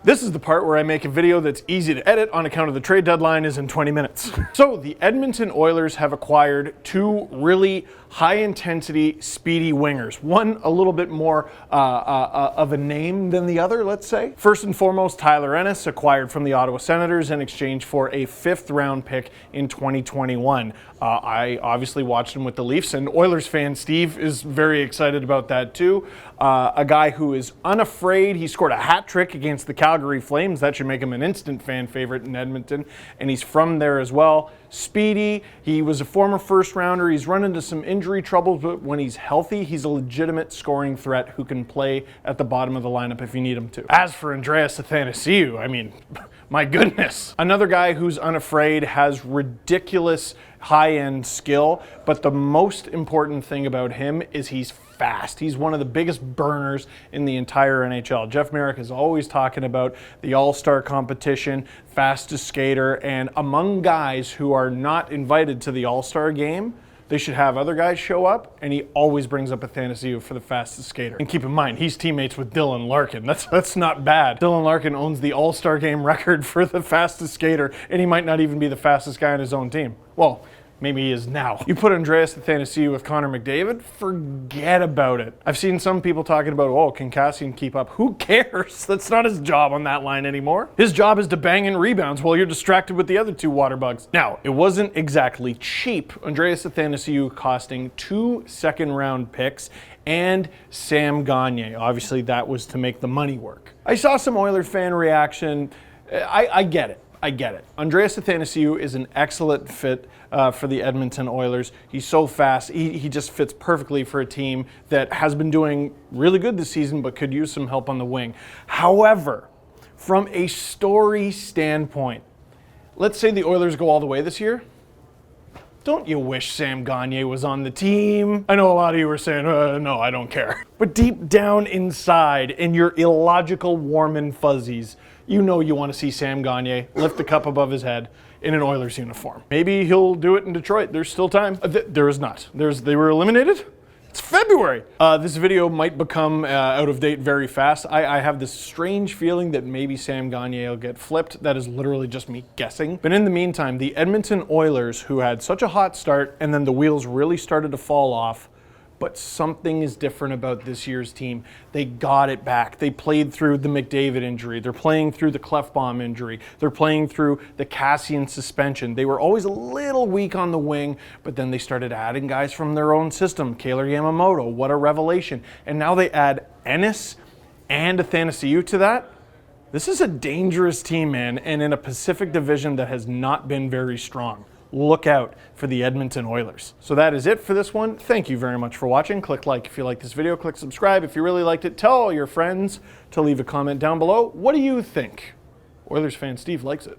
This is the part where I make a video that's easy to edit on account of the trade deadline is in 20 minutes. So the Edmonton Oilers have acquired two really high-intensity, speedy wingers. One a little bit more of a name than the other, let's say. First and foremost, Tyler Ennis, acquired from the Ottawa Senators in exchange for a 5th-round pick in 2021. I obviously watched him with the Leafs, and Oilers fan Steve is very excited about that too. A guy who is unafraid. He scored a hat trick against the Calgary Flames. That should make him an instant fan favorite in Edmonton, and he's from there as well. Speedy. He was a former first-rounder. He's run into some injury troubles, but when he's healthy, he's a legitimate scoring threat who can play at the bottom of the lineup if you need him to. As for Andreas Athanasiou, I mean, my goodness. Another guy who's unafraid, has ridiculous high-end skill, but the most important thing about him is he's fast. He's one of the biggest burners in the entire NHL. Jeff Merrick is always talking about the All-Star competition, fastest skater, and among guys who are not invited to the All-Star game, they should have other guys show up, and he always brings up Athanasiou for the fastest skater. And keep in mind, he's teammates with Dylan Larkin. That's not bad. Dylan Larkin owns the All-Star game record for the fastest skater, and he might not even be the fastest guy on his own team. Well, maybe he is now. You put Andreas Athanasiou with Connor McDavid, forget about it. I've seen some people talking about, oh, can Cassian keep up? Who cares? That's not his job on that line anymore. His job is to bang in rebounds while you're distracted with the other two water bugs. Now, it wasn't exactly cheap. Andreas Athanasiou costing 2 second-round picks and Sam Gagner. Obviously, that was to make the money work. I saw some Oilers fan reaction. I get it. I get it. Andreas Athanasiou is an excellent fit for the Edmonton Oilers. He's so fast. He just fits perfectly for a team that has been doing really good this season but could use some help on the wing. However, from a story standpoint, let's say the Oilers go all the way this year. Don't you wish Sam Gagner was on the team? I know a lot of you were saying, no, I don't care. But deep down inside, in your illogical warm and fuzzies, you know you want to see Sam Gagner lift the cup above his head in an Oilers uniform. Maybe he'll do it in Detroit. There's still time. There is not. They were eliminated? It's February. This video might become out of date very fast. I have this strange feeling that maybe Sam Gagner will get flipped. That is literally just me guessing. But in the meantime, the Edmonton Oilers, who had such a hot start and then the wheels really started to fall off, but something is different about this year's team. They got it back. They played through the McDavid injury. They're playing through the Clefbaum injury. They're playing through the Cassian suspension. They were always a little weak on the wing, but then they started adding guys from their own system. Kailer Yamamoto, what a revelation. And now they add Ennis and Athanasiou to that. This is a dangerous team, man, and in a Pacific division that has not been very strong. Look out for the Edmonton Oilers. So that is it for this one. Thank you very much for watching. Click like if you like this video. Click subscribe if you really liked it. Tell all your friends to leave a comment down below. What do you think? Oilers fan Steve likes it.